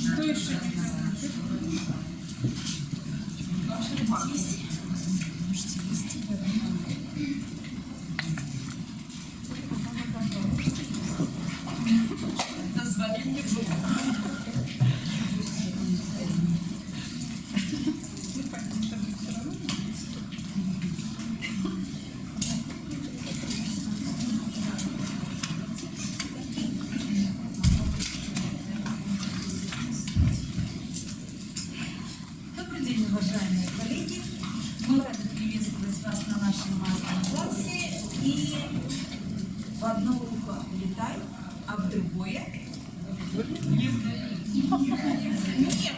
Что еще? Добрый день, уважаемые коллеги! Мы рады приветствовать вас на нашем мастер-классе. И в одно ухо летай, а в другое не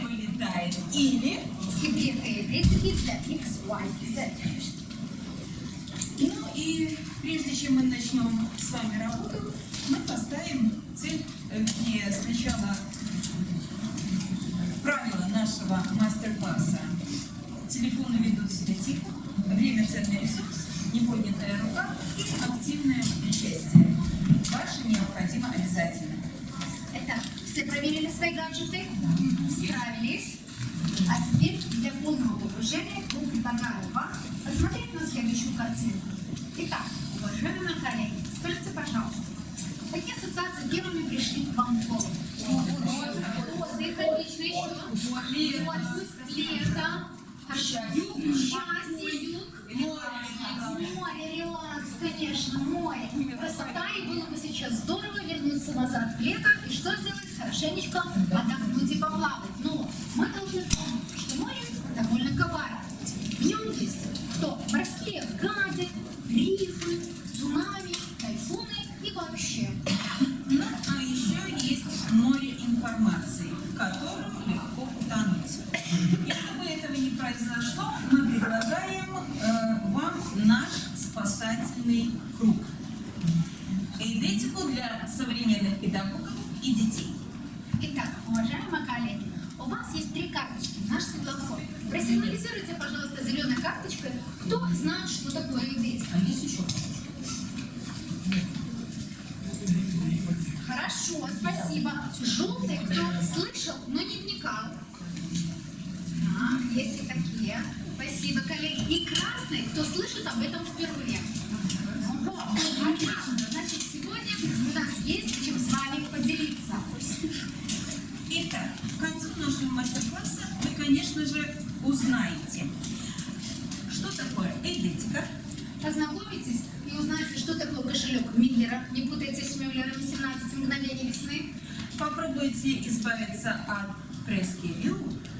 вылетает. Или секреты электрики для X, Y, Z. Ну и прежде чем мы начнем с вами работу, мы поставим цель, сначала правила нашего мастер-класса. Телефоны ведут себя тихо, время ценный ресурс, неподнятая рука и активное участие. Ваше необходимо обязательно. Итак, все проверили свои гаджеты? Справились? А теперь для полного погружения я предлагаю вам посмотреть на следующую картинку. Итак, уважаемые коллеги, скажите, пожалуйста, какие ассоциации первыми пришли к вам в голову? Отдых, отлично, еще. Отпуск, лето, счастье, юг, море, релакс, конечно, море, красота, и было бы сейчас здорово вернуться назад в лето и что сделать? Хорошенечко отдохнуть и поплавать. Но мы должны помнить, что море довольно коварно. В нем есть кто? Морские гады, рифы, цунами, тайфуны и вообще. Ну, а еще есть море информации, в котором легко утонуть. Если бы этого не произошло, мы предлагаем вам наш спасательный круг. Эйдетику для современных педагогов и детей. Итак, уважаемые коллеги, у вас есть 3 карточки, наш светофор. Просигнализируйте, пожалуйста, зеленой карточкой, кто знает, что такое эйдетика. А есть еще? Хорошо, спасибо. Желтый, кто слышал, но не вникал. Так, есть и такие. Спасибо, коллеги. И красный, кто слышит об этом впервые. Отлично. Значит, сегодня у нас есть чем с вами поделиться. Итак, к концу нашего мастер-класса вы, конечно же, узнаете, что такое эйдетика. Познакомитесь и узнаете, что такое кошелек Миллера. Не путайте с Мюллером 17 мгновений весны. Попробуйте избавиться от пресс-ревью.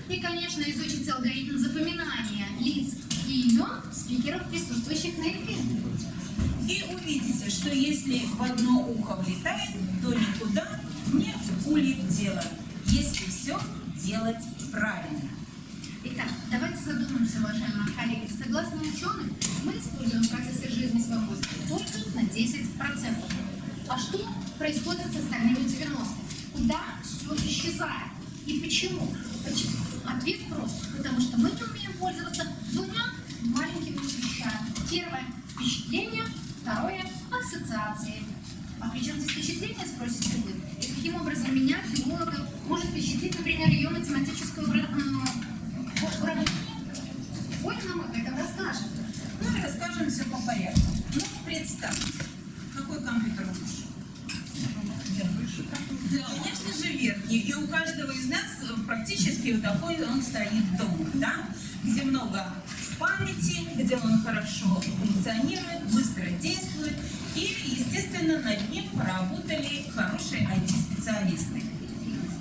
И, конечно, изучите алгоритм запоминания лиц и имен спикеров, присутствующих на эфире. И увидите, что если в одно ухо влетает, то никуда не улетело, если все делать правильно. Итак, давайте задумаемся, уважаемые коллеги. Согласно ученым, мы используем в процессе жизни свой мозг только на 10%. А что происходит с остальными 90%? Куда все исчезает? И почему? Ответ прост. Потому что мы не умеем пользоваться 2 маленькими вещами. Первое – впечатление, второе – ассоциации. А при чем здесь впечатление, спросите вы? И каким образом меня, филолога, может впечатлить, например, ее математическую уравнение? Ой, нам об этом расскажем. Ну и расскажем все по порядку. Ну, представьте, какой компьютер лучше? Конечно же, верхний. И у каждого из нас практически вот такой он стоит дома, да? Где много памяти, где он хорошо функционирует, быстро действует. И, естественно, над ним поработали хорошие IT-специалисты.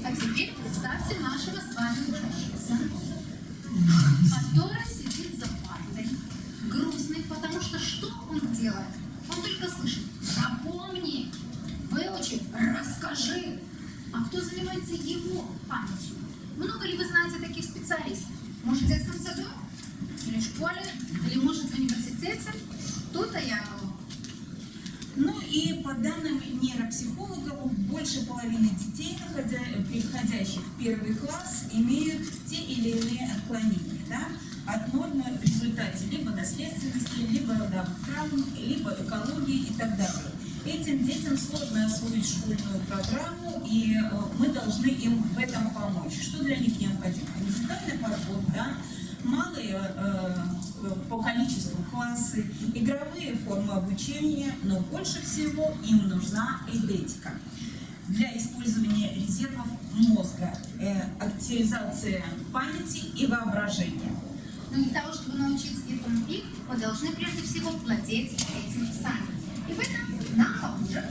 А теперь представьте нашего с вами учащегося, который сидит за партой, грустный, потому что он делает? Он только слышит: запомни, выучи, расскажи. А кто занимается его памятью? Много ли вы знаете таких специалистов? Может, в детском саду? Или в школе? Или, может, в университете? Тут-то я... Ну и по данным нейропсихологов, больше половины детей, приходящих в 1 класс, имеют те или иные отклонения, да? От нормы в результате либо наследственности, либо травм, либо экологии и так далее. Этим детям сложно освоить школьную программу, и мы должны им в этом помочь. Что для них необходимо? Индивидуальный подход, да? Малые по количеству классы, игровые формы обучения, но больше всего им нужна эйдетика для использования резервов мозга, активизация памяти и воображения. Но для того, чтобы научиться этому их, вы должны прежде всего владеть этим сами. И в этом нам поможет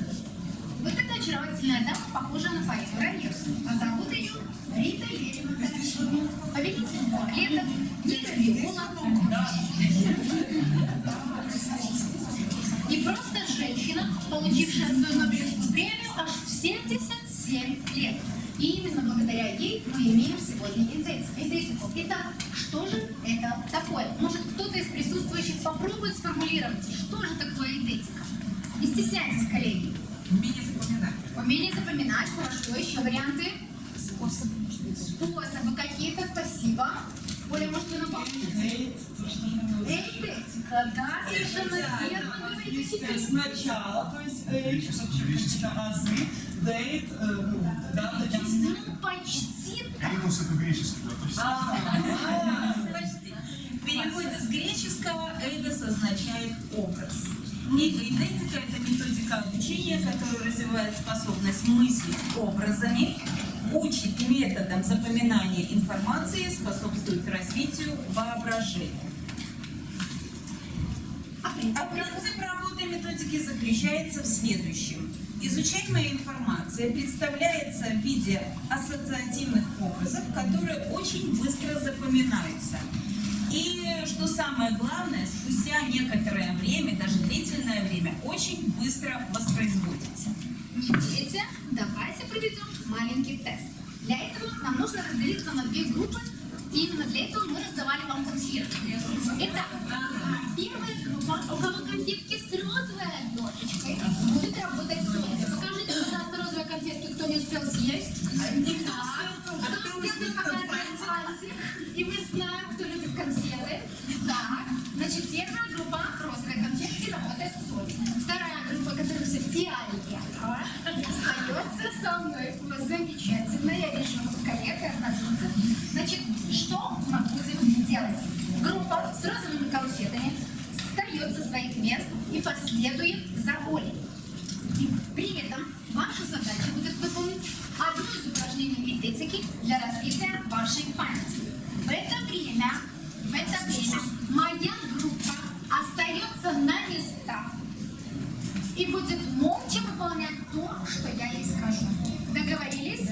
вот эта очаровательная дама, похожая на Фаину Раневскую. А зовут ее Рита Лерина. Победительница клеток, Нина Виола. И просто женщина, получившая свою Нобелевскую премию аж в 77 лет. И именно благодаря ей мы имеем сегодня эйдетику. Итак, что же это такое? Может, кто-то из присутствующих попробует сформулировать, что же такое эйдетика? Не стесняйтесь, коллеги. Умение запоминать. Умение запоминать, хорошо. Еще варианты? Способы какие-то, спасибо. Оля, может, вы напомните? Эйдетика, да, совершенно верно говорите сейчас. Сначала, то есть какие-то азы, дейт, дата, час. Ну, почти так. Минус это греческий, да, то есть. Почти. В переводе с греческого «эйдос» означает «образ». И эйдетика – это методика обучения, которая развивает способность мыслить образами, учит методом запоминания информации, способствует развитию воображения. А принцип работы методики заключается в следующем. Изучаемая информация представляется в виде ассоциативных образов, которые очень быстро запоминаются. И, что самое главное, спустя некоторое время, даже длительное время, очень быстро воспроизводится. Дети, давайте проведем маленький тест. Для этого нам нужно разделиться на две группы, и именно для этого мы раздавали вам конфетки. Итак, первая группа, у кого конфетки с розовой оберточкой, будет работать с розой. Покажите, пожалуйста, розовые конфетки, кто не успел съесть. Никто. Кто успел, показывает пальцы. И мы знаем, кто любит конфеты. Так, значит, первая группа розовые конфетки работает с солью. Вторая группа, которая все фиолетовая, остается со мной. Замечательно, я вижу, коллега относится. Значит, что мы будем делать? Группа с розовыми конфетами встает со своих мест и последует за Олей. И при этом ваша задача будет выполнить одно из упражнений эйдетики для развития вашей памяти. В это время моя группа остается на местах и будет молча выполнять то, что я ей скажу. Договорились?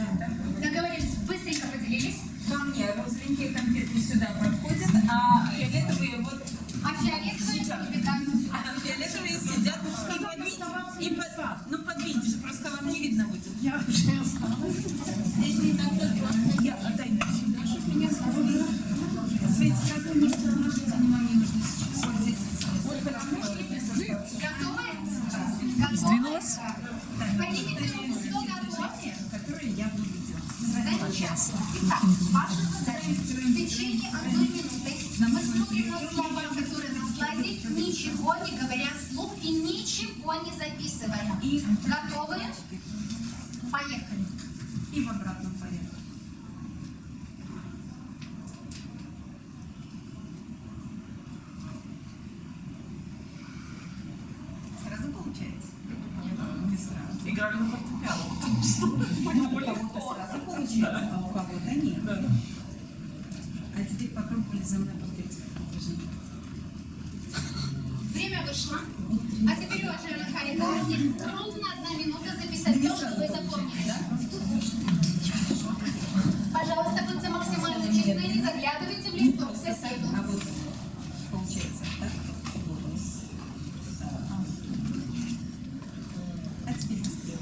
Договорились. Быстренько поделились. Ко мне розовенькие конфетки сюда подходят, а фиолетовые вот... А фиолетовые убегают. А фиолетовые сидят и подвиньте же, просто вам не видно будет. Здесь не так вот. Я отдай мне сюда, чтобы меня сказали. Свете, как вы можете обратить внимание, нужно сейчас. Вот здесь. Готовы? Сдвинулась? Поднимите руку, кто готов? Которые я буду делать. Замечательно. Итак, ваша задача в течение 1 минуты мы смотрим на слова, которые на слайде, ничего не говоря вслух и ничего не записывая. И готовы? Поехали. И в обратном порядке. Сразу получается? Не сразу. Играли на фортепиано. У кого-то сразу получается, а у кого-то нет. А теперь попробовали за мной повторить. Время вышло. А теперь, уважаемые коллеги, у вас есть ровно 1 минута записать то, что вы запомнили. Пожалуйста, будьте максимально честны, не заглядывайте в листок соседу. А вот получается, так? А теперь быстрее.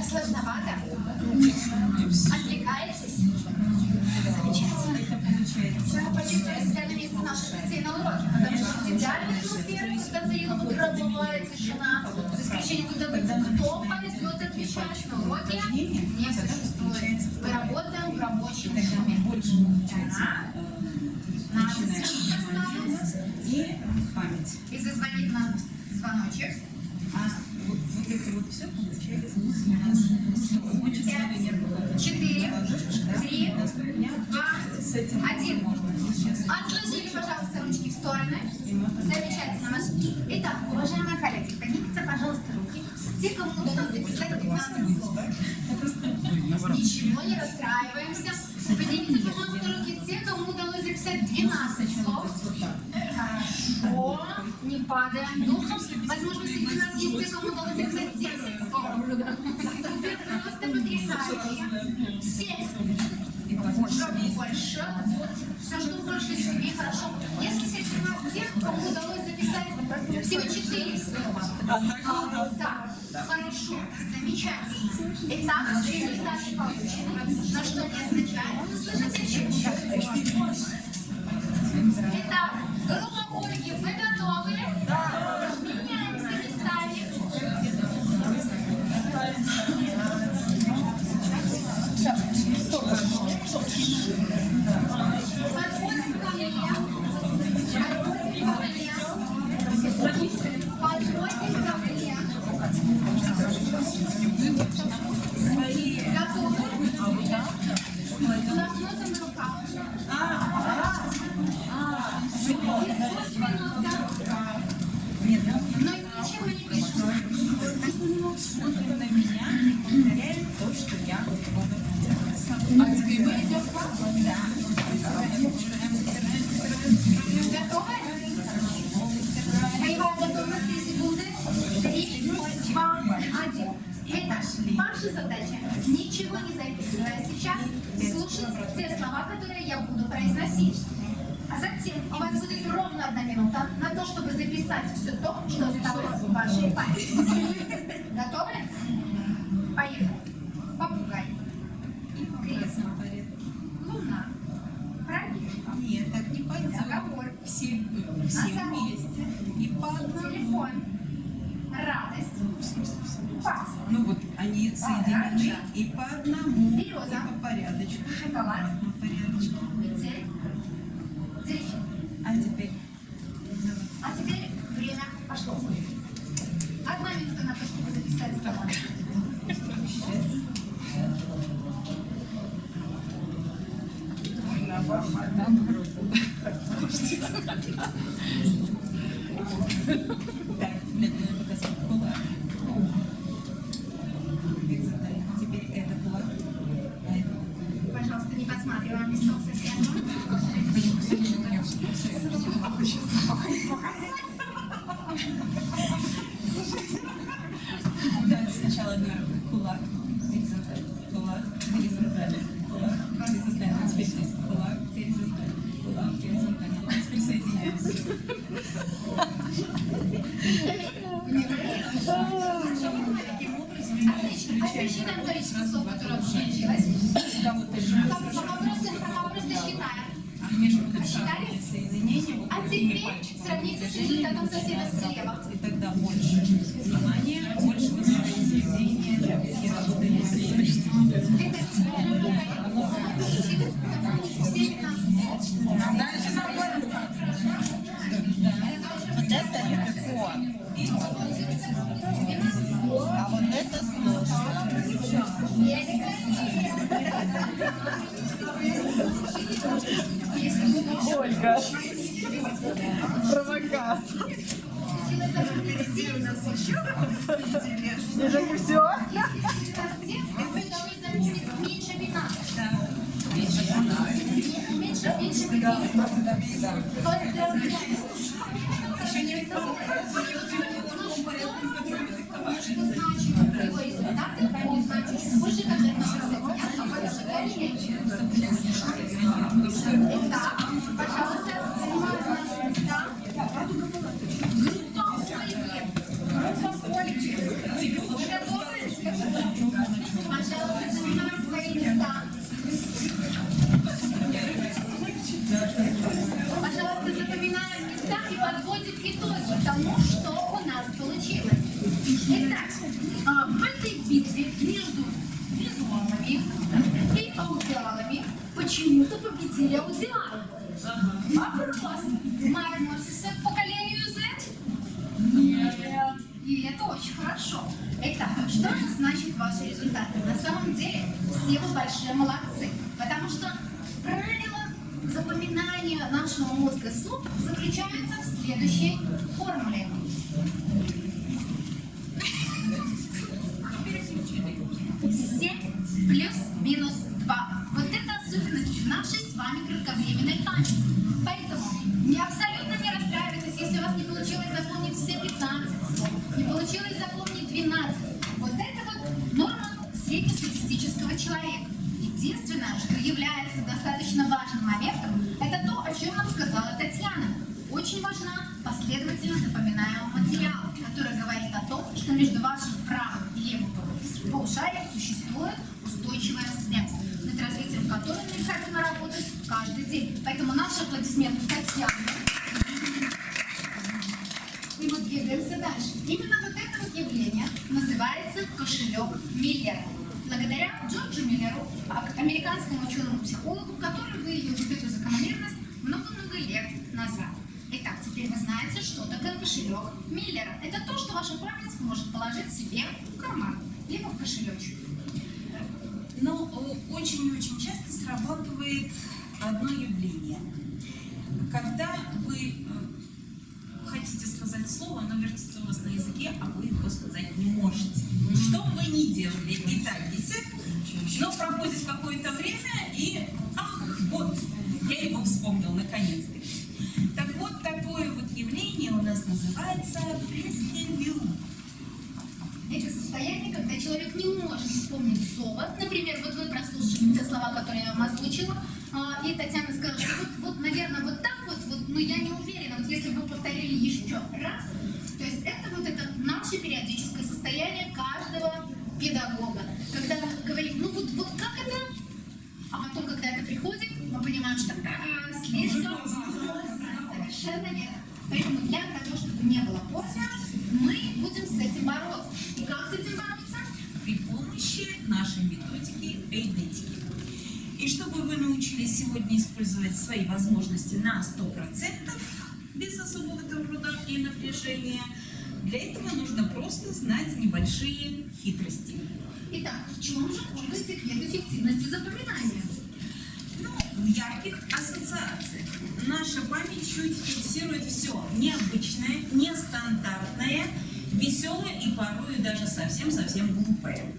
Сложновато? Отвлекаетесь? Замечательно. Это получается. Почувствуйте себя на месте наших детей на уроке, потому что в идеальной атмосфере, когда царила бы гробовая тишина, за исключением когда кто пойдет отвечать на уроке, не существует. Мы работаем в работе. рабочей тогда мы группе. больше получается Начинаем. и память. И зазвонит нам звоночек. А вот это вот все получается у нас очень много нервных. 4, 3, 2, С этим 1. можно сейчас. Отложили, пожалуйста, ручки в стороны. Замечательно. Итак, уважаемые коллеги, поднимите, пожалуйста, руки. Те, кому удалось записать 15 слов. Ничего, не расстраиваемся. Поднимите, пожалуйста, руки. Те, кому удалось записать 12 слов. Хорошо. Не падаем духом. Возможно, среди нас есть те, кому удалось записать 10 слов. Супер, просто потрясающе. 7. Больше. Все, что больше 7, хорошо. Если среди нас тех, кому удалось записать всего 4 слова. Так, хорошо, замечательно. Итак, результаты получены. Но что не означает? Слышите, чего? Итак, группа Ольги, вы готовы? Да. Меняемся местами. Подходим ко мне. Подходим ко мне. Готовы? Носом на руках. Но ничего не пишем. Смотрим на меня и повторяем то, что я буду делать. А тебе идет да. Готовы? Боевая готовность 3 секунды. 3, 2, 1. Итак, ваша задача, ничего не записывая сейчас, слушать те слова, которые я буду произносить. А затем у вас будет ровно 1 минута на то, чтобы записать все то, что осталось в вашей памяти. Готовы? Поехали. Попугай. Кресло. Луна. Пробежка. Нет, так не пойдет. Договор. Все Носорог. вместе. И по одному. Телефон. Радость. Пас. Ну вот они соединены и по одному. Береза. И по порядочку. Шоколад. По порядочку. Метель. Дельфин. А теперь А теперь время пошло. 1 минута на то, чтобы записать слова. так, медленно показать кулак. Теперь это кулак. А это Пожалуйста, не подсматриваем листок совсем. да, сначала одной рукой кулак, горизонтально, кулак, горизонтально, кулак, горизонтально. Теперь здесь кулак, горизонтально, кулак, горизонтально. А теперь соединяемся. Отлично. А теперь считаем количество слов, которое получилось. Пока просто считаем. Между Считали? соединения вот А такими теперь пальчиками. сравните с результатом соседа слева. И тогда больше внимания, больше воспроизведения и работы с Вот это легко. А вот это сложно. Ольга. Провокатор. Это не все? Меньше 15. Меньше 15. Еще не что значит его результаты, они значит больше конкретного состояния, больше дальнейшего. Итак, пожалуйста, занимают наши места. Группа Ольги. Вы готовы? Пожалуйста, занимают свои места. Пожалуйста, запоминаем места и подводим итоги тому, что у нас получилось. Итак, в этой битве между визуалами и аудиалами почему-то победили аудиары. Вопрос. Мы относимся к поколению Z? Нет. И это очень хорошо. Итак, что же значит ваши результаты? На самом деле, все вы большие молодцы. Потому что правило запоминания нашего мозга слов заключается в следующей формуле. 7 плюс минус 2. Вот это особенности нашей с вами кратковременной памяти. Поэтому абсолютно не расстраивайтесь, если у вас не получилось запомнить все 15 слов, не получилось запомнить 12. Вот это вот норма среднестатистического человека. Единственное, что является достаточно важным моментом, это то, о чем нам сказала Татьяна. Очень важна последовательность запоминаемого материала, который говорит о том, что между вашим правым и левым полушарием существует устойчивая связь, над развитием которой необходимо работать каждый день. Поэтому наши аплодисменты Татьяне. И мы двигаемся дальше. Именно вот это вот явление называется кошелек Миллера. Благодаря Джорджу Миллеру, американскому ученому-психологу, который выявил эту закономерность много-много лет назад. Итак, теперь вы знаете, что такое кошелек Миллера. Это то, что ваша память может положить себе в карман, либо в кошелечек. Но очень-очень часто срабатывает одно явление. Когда вы хотите сказать слово, оно вертится у вас на языке, а вы его сказать не можете. Что бы вы ни делали, и так висит, но проходит какое-то время, и ах, вот, я его вспомнил наконец-то. Так вот, такое вот явление у нас называется пресс-ревью. Это состояние, когда человек не может вспомнить слово. Например, вот вы прослушали те слова, которые я вам озвучила, и Татьяна сказала, что вот, наверное, вот так вот, но я не уверена, вот если бы вы повторили еще раз, то есть это наше периодическое состояние каждого педагога. Когда мы говорим, ну вот как это, а потом, когда это приходит, мы понимаем, что слишком совершенно верно. Поэтому для того, чтобы не было поздно, мы будем с этим бороться. И как с этим бороться? При помощи нашей методики эйдетики. И чтобы вы научились сегодня использовать свои возможности на 100%, без особого труда и напряжения, для этого нужно просто знать небольшие хитрости. Итак, в чем же ольга секрет эффективности запоминания? В ярких ассоциациях. Наша память чуть фиксирует все необычное, нестандартное, веселое и порой даже совсем-совсем глупое.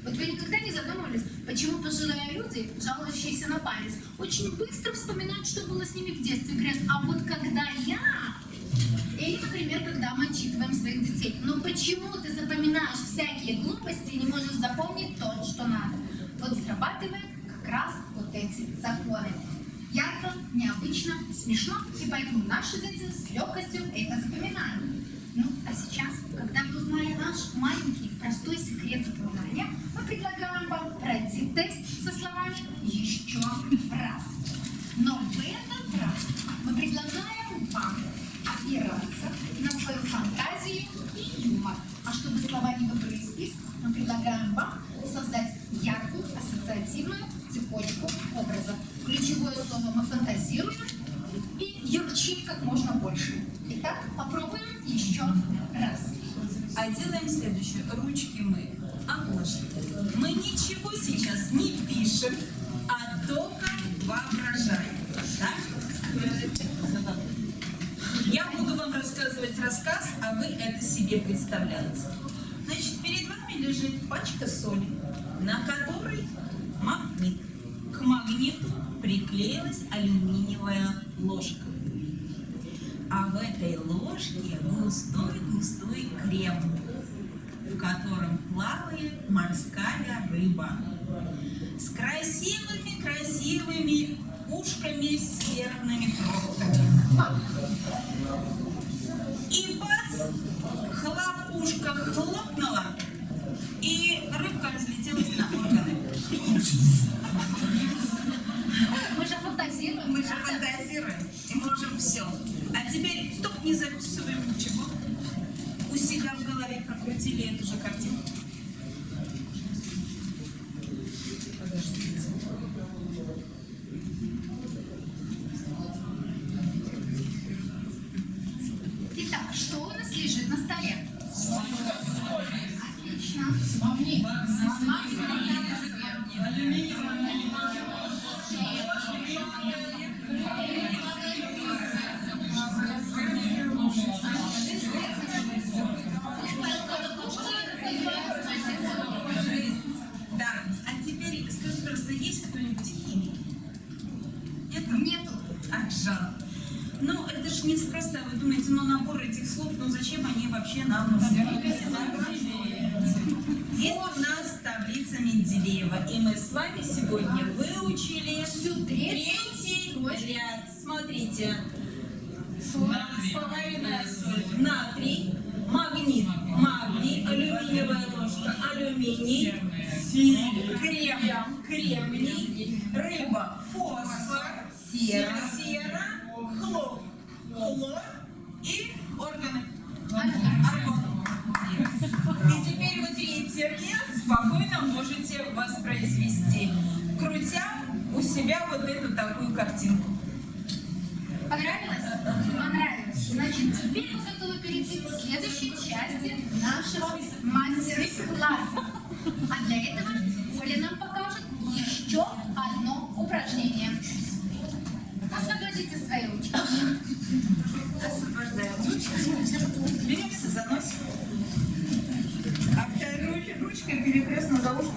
Вот вы никогда не задумывались, почему пожилые люди, жалующиеся на память, очень быстро вспоминают, что было с ними в детстве, говорят, а вот когда я... Или, например, когда мы отчитываем своих детей. Но почему ты запоминаешь всякие глупости и не можешь запомнить то, что надо? Вот срабатывает как раз вот эти законы. Ярко, необычно, смешно, и поэтому наши дети с легкостью это запоминают. Ну, а сейчас, когда вы узнали наш маленький, простой секрет запоминания, мы предлагаем вам пройти тест со словами «еще раз». Но в этот раз мы предлагаем вам опираться на свою фантазию и юмор. А чтобы слова не выбрали из списка, мы предлагаем вам создать яркую ассоциативную цепочку образов. Ключевое слово мы фантазируем и ярчим как можно больше. Итак, попробуем еще раз. А делаем следующее. Ручки мы отложили. Мы ничего сейчас не пишем, а только воображаем. Так? Я буду вам рассказывать рассказ, а вы это себе представляете. Значит, перед вами лежит пачка соли, на которой магнит. К магниту приклеилась алюминиевая ложка. А в этой ложке густой-густой крем, в котором плавает морская рыба с красивыми ушками с серными пробками. И бац! Хлопушка хлопнула, и рыбка разлетелась на органы. Мы же фантазируем. Мы же фантазируем и можем все. А теперь стоп, не записываем ничего. У себя в голове прокрутили эту же картинку. Подождите. жар. Ну, это ж неспроста, вы думаете, ну набор этих слов, ну зачем они вообще нам нужны? Есть у нас таблица Менделеева, и мы с вами сегодня выучили Всю третий ряд. Смотрите. Поваренная соль, натрий, магнит, магний, алюминиевая ложка, алюминий, кремний, рыба, фосфор, сера, хлор и органы. Аргон. И теперь вот третий ряд спокойно можете воспроизвести, крутя у себя вот эту такую картинку. Понравилось? Понравилось. Значит, теперь мы готовы перейти к следующей части нашего мастер-класса. А для этого Оля нам покажет еще одно упражнение. Освободите свои ручки. Освобождаем ручки. Беремся за нос. А второй ручкой перекрестно за ушко.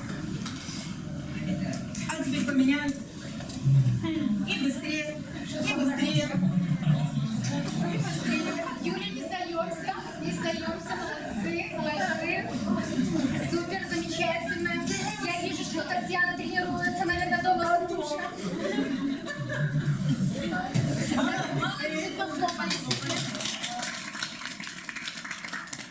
А теперь поменяем. И быстрее. И быстрее. Юля, не сдаемся. Не сдаемся. Молодцы. Супер, замечательно. Я вижу, что Татьяна тренируется, наверное, дома с мужем. Молодцы, похлопали.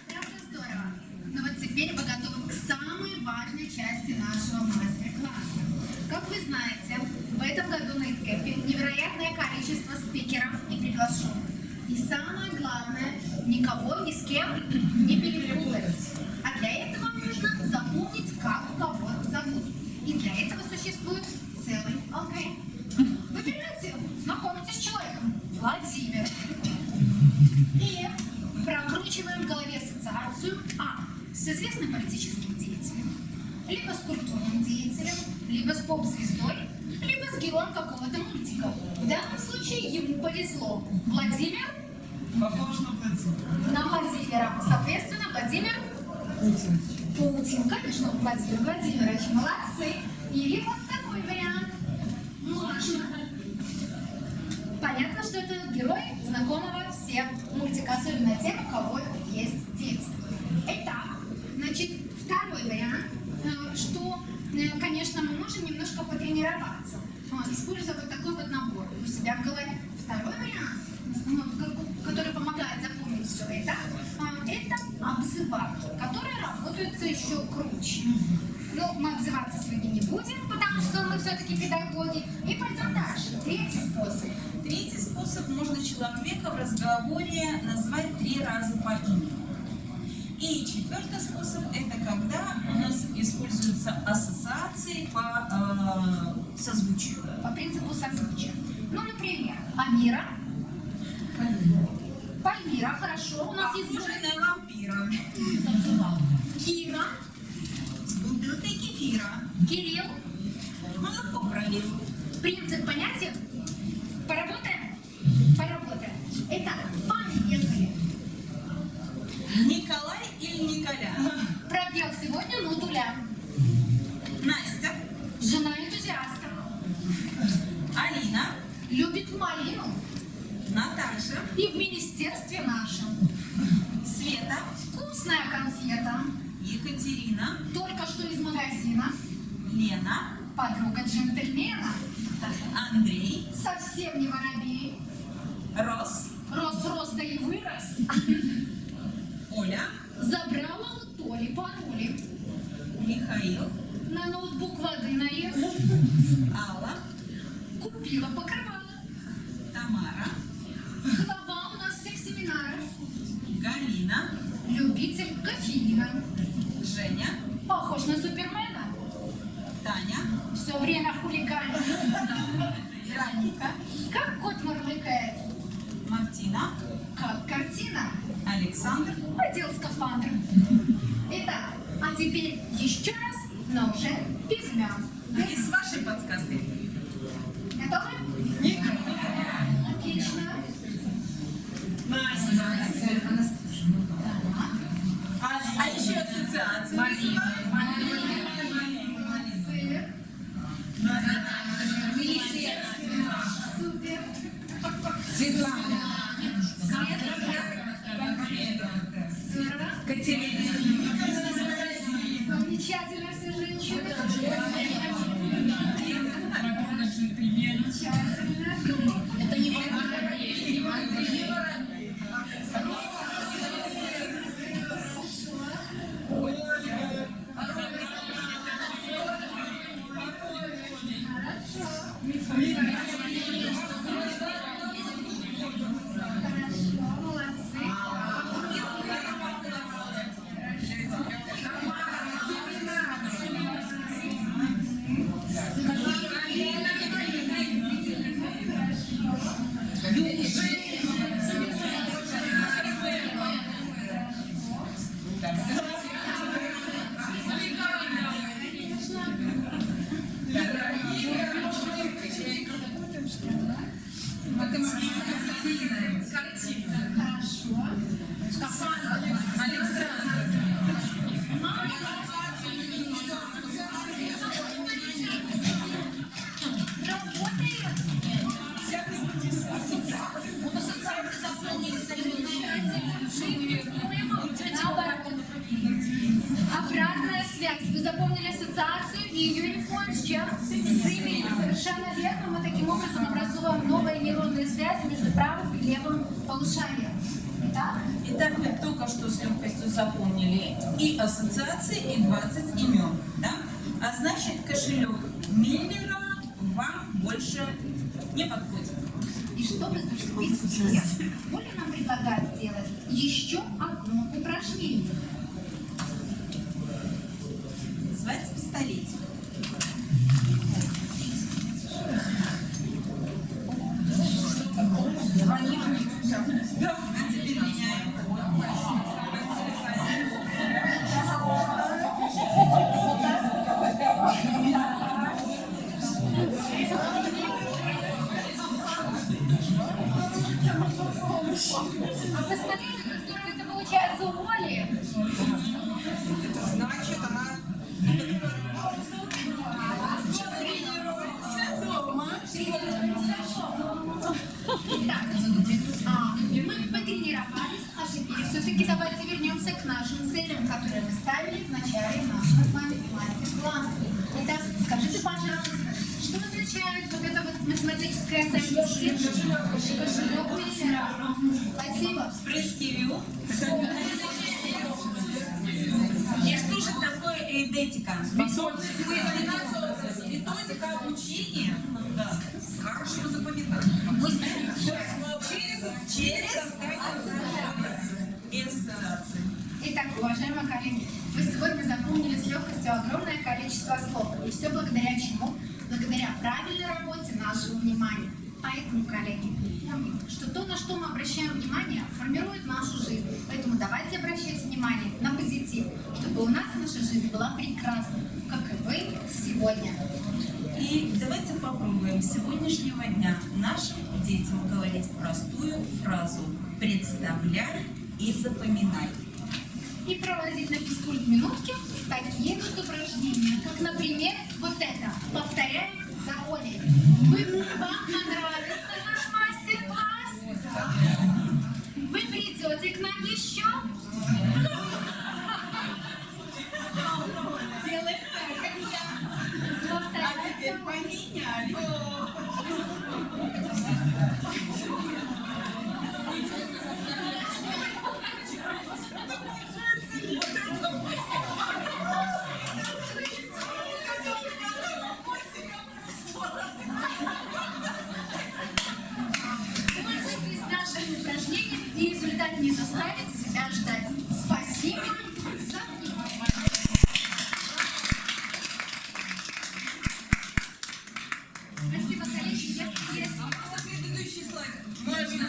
Правда здорово. Ну вот теперь мы готовы к самой важной части нашего мастер-класса. Как вы знаете, в этом году на ITCAP невероятное количество спикеров и приглашенных. И самое главное, никого ни с кем не перепутать. А для этого нужно запомнить, как кого зовут. И для этого существует целый алгоритм. Выбирайте, знакомитесь с человеком. Владимир. И прокручиваем в голове ассоциацию с известным политическим деятелем, либо с культурным деятелем, либо с поп-звездой, либо с героем какого-то мультика. В данном случае ему повезло. Владимир Похож на Владимира. на Владимира. Соответственно, Владимир Путин. Конечно, Владимир Владимирович. Молодцы. Или вот такой вариант. Маша. Понятно, что это герой знакомого всем мультика, особенно тем, у кого есть дети. Итак, значит, второй вариант, что, конечно, мы можем немножко потренироваться, используя вот такой вот набор у себя в голове. Второй вариант, который помогает запомнить все это обзывалки, которые работают еще круче. Но мы обзываться сегодня не будем, потому что мы все-таки педагоги. И пойдем дальше. Третий способ. Третий способ: можно человека в разговоре назвать 3 раза по имени. И четвертый способ — это когда у нас используются ассоциации по созвучию. По принципу созвучия. Ну, например, Амира. Пальмира, хорошо. У нас есть Похожая на вампира. Кира, С бутылкой кефира. Кирилл. Молоко пролил. Принцип понятия. Поработаем? Поработаем. Итак, поехали. Николай или Николя? Пропел сегодня нудуля. Настя. Жена энтузиаста. Алина. Любит малину. Наташа. И в министерстве нашем. Света. Вкусная конфета. Екатерина. Только что из магазина. Лена. Подруга джентльмена. Андрей. Совсем не воробей. Рос. Рос, да и вырос. Оля. Забрала у Толи пароли. Михаил. На ноутбук воды наехал. Алла. Купила покрывало. Тамара. Глава у нас всех семинаров. Галина. Любитель кофеина. Женя. Похож на Супермена. Таня. Все время хулиганит. Вероника. Как кот мурлыкает. Мартина. Как картина. Александр. Одел скафандр. Итак, а теперь еще раз, но уже без имен. И с вашей подсказкой. Готовы? Отлично. Настя. А еще ассоциацию называем. Молодцы. Супер. Светлана. Здорово. Катерина. Замечательно все женщины. Это не Хорошо, молодцы. Хорошо. Обратная связь. Вы запомнили ассоциацию и ее реформ с чем? С именем. Совершенно верно. Мы таким образом образуем новые нейронные связи между правым и левым полушарием. Итак, Итак, мы только что с легкостью запомнили и ассоциации, и 20 имен. Да? А значит, кошелек Миллера вам больше не подходит. и чтобы заступить сейчас, Оля нам предлагает сделать еще одно упражнение. Называется пистолетик. А теперь меняем. А посмотрите, как здорово это получается у Оли. Значит, она Итак, мы потренировались, а теперь все-таки давайте вернемся к нашим целям, которые мы ставили в начале нашего с вами мастер-класса. Итак, скажите, пожалуйста, что означает вот эта вот математическая соотношение? Кошелек Миллера. Спасибо. прескивил. И что же такое эйдетика? Методика обучения. Да. Хорошо запоминать. Через ассоциации. Итак, уважаемые коллеги, вы сегодня запомнили с легкостью огромное количество слов. И все благодаря чему? Благодаря правильной работе нашего внимания. Поэтому, коллеги, помните, что то, на что мы обращаем внимание, формирует нашу жизнь. Поэтому давайте обращать внимание на позитив, чтобы у нас наша жизнь была прекрасной, как и вы сегодня. И давайте попробуем с сегодняшнего дня нашим детям говорить простую фразу «представляй и запоминай». И проводить на физкульт-минутке такие вот упражнения, как, например, вот это. Повторяем за Олей. Вам понравится наш мастер-класс? Вы придете к нам еще? Делаем так, как я. Повторяем. Поменяли. Пользуйтесь нашим упражнением, и результат не заставит себя ждать. Спасибо.